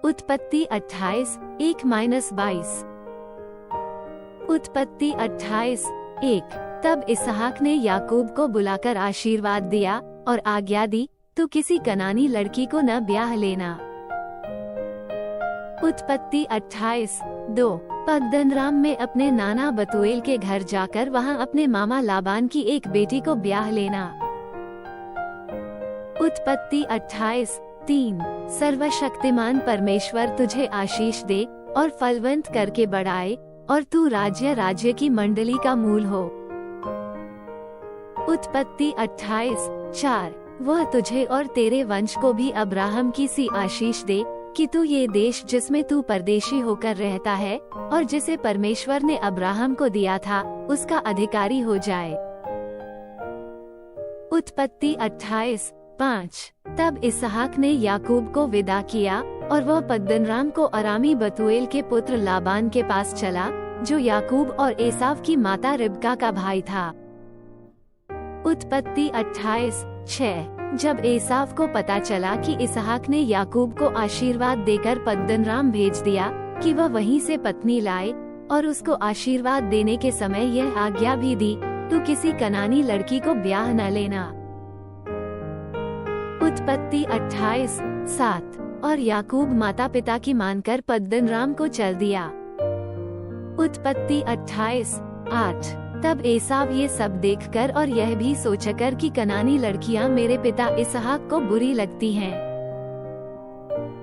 उत्पत्ति 28, 1-22। उत्पत्ति 28, 1। तब इसहाक ने याकूब को बुलाकर आशीर्वाद दिया और आज्ञा दी, तू किसी कनानी लड़की को न ब्याह लेना। उत्पत्ति 28, 2। पद्दनराम में अपने नाना बतूएल के घर जाकर वहां अपने मामा लाबान की एक बेटी को ब्याह लेना। उत्पत्ति 28, 3। सर्वशक्तिमान परमेश्वर तुझे आशीष दे और फलवंत करके बढ़ाए और तू राज्य की मंडली का मूल हो। उत्पत्ति 28, 4। वह तुझे और तेरे वंश को भी अब्राहम की सी आशीष दे कि तू ये देश जिसमें तू परदेशी होकर रहता है और जिसे परमेश्वर ने अब्राहम को दिया था उसका अधिकारी हो जाए। उत्पत्ति 28, 5। तब इसहाक ने याकूब को विदा किया और वह पद्दनराम को अरामी बतूएल के पुत्र लाबान के पास चला, जो याकूब और एसाव की माता रिबका का भाई था। उत्पत्ति 28, 6। जब एसाव को पता चला कि इसहाक ने याकूब को आशीर्वाद देकर पद्दनराम भेज दिया कि वह वहीं से पत्नी लाए, और उसको आशीर्वाद देने के समय यह आज्ञा भी दी, तू किसी कनानी लड़की को ब्याह न लेना। उत्पत्ति 28, 7। और याकूब माता पिता की मानकर पद्दनराम को चल दिया। उत्पत्ति 28, 8। तब एसाव ये सब देखकर और यह भी सोचकर कि कनानी लड़कियां मेरे पिता इसहाक को बुरी लगती हैं।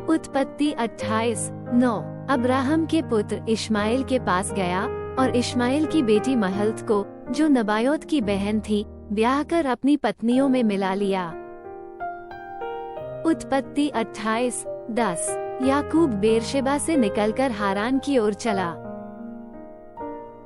उत्पत्ति 28, 9। अब्राहम के पुत्र इश्माएल के पास गया और इश्माएल की बेटी महलत को, जो नबायोत की बहन थी, ब्याह कर अपनी पत्नियों में मिला लिया। उत्पत्ति 28, 10। याकूब बेरशेबा से निकलकर हारान की ओर चला।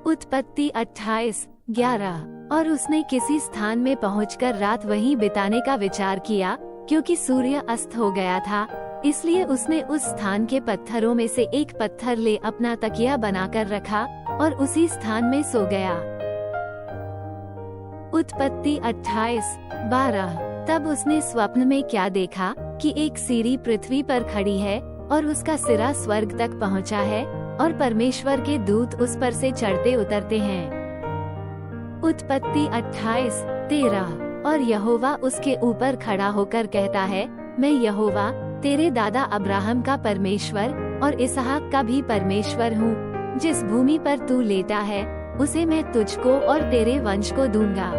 उत्पत्ति 28, 11। और उसने किसी स्थान में पहुंचकर रात वहीं बिताने का विचार किया, क्योंकि सूर्य अस्त हो गया था, इसलिए उसने उस स्थान के पत्थरों में से एक पत्थर ले अपना तकिया बनाकर रखा और उसी स्थान में सो गया। उत्पत्ति 28, 12। तब उसने स्वप्न में क्या देखा कि एक सीढ़ी पृथ्वी पर खड़ी है और उसका सिरा स्वर्ग तक पहुंचा है और परमेश्वर के दूत उस पर से चढ़ते उतरते हैं। उत्पत्ति 28, 13। और यहोवा उसके ऊपर खड़ा होकर कहता है, मैं यहोवा तेरे दादा अब्राहम का परमेश्वर और इसहाक का भी परमेश्वर हूँ। जिस भूमि पर तू लेटा है उसे मैं तुझको और तेरे वंश को दूंगा।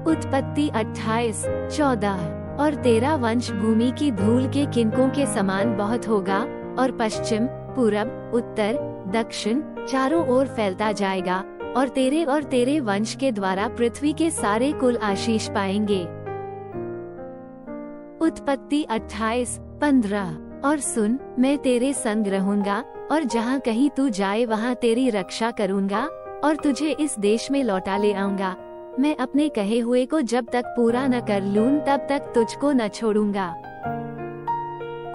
उत्पत्ति 28, 14। और तेरा वंश भूमि की धूल के किनकों के समान बहुत होगा और पश्चिम, पूरब, उत्तर, दक्षिण चारों ओर फैलता जाएगा और तेरे वंश के द्वारा पृथ्वी के सारे कुल आशीष पाएंगे। उत्पत्ति 28, 15। और सुन, मैं तेरे संग रहूंगा और जहाँ कहीं तू जाए वहाँ तेरी रक्षा करूंगा और तुझे इस देश में लौटा ले आऊंगा। मैं अपने कहे हुए को जब तक पूरा न कर लूं तब तक तुझको न छोड़ूंगा।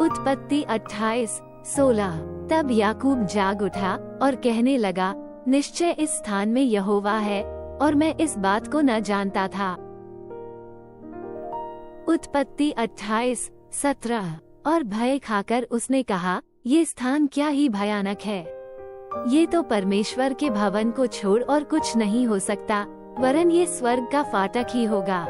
उत्पत्ति 28, 16। तब याकूब जाग उठा और कहने लगा, निश्चय इस स्थान में यहोवा है और मैं इस बात को न जानता था। उत्पत्ति 28, 17। और भय खाकर उसने कहा, ये स्थान क्या ही भयानक है। ये तो परमेश्वर के भवन को छोड़ और कुछ नहीं हो सकता, वरन ये स्वर्ग का फाटक ही होगा।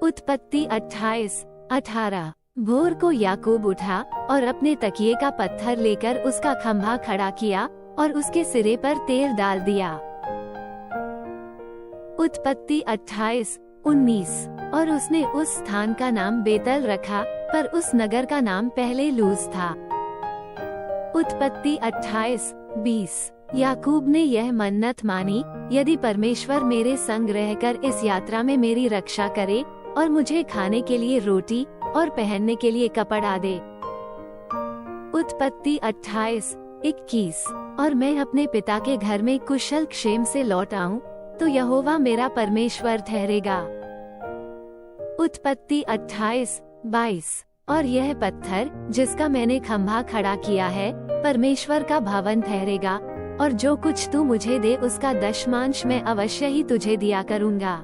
उत्पत्ति 28, 18। भोर को याकूब उठा और अपने तकिए का पत्थर लेकर उसका खंभा खड़ा किया और उसके सिरे पर तेल डाल दिया। उत्पत्ति 28, 19। और उसने उस स्थान का नाम बेतल रखा, पर उस नगर का नाम पहले लूज था। उत्पत्ति 28, 20। याकूब ने यह मन्नत मानी, यदि परमेश्वर मेरे संग रहकर इस यात्रा में मेरी रक्षा करे और मुझे खाने के लिए रोटी और पहनने के लिए कपड़ा दे। उत्पत्ति 28, 21। और मैं अपने पिता के घर में कुशल क्षेम से लौट आऊं, तो यहोवा मेरा परमेश्वर ठहरेगा। उत्पत्ति 28, 22। और यह पत्थर जिसका मैंने खंभा खड़ा किया है परमेश्वर का भवन ठहरेगा, और जो कुछ तू मुझे दे उसका दशमांश मैं अवश्य ही तुझे दिया करूँगा।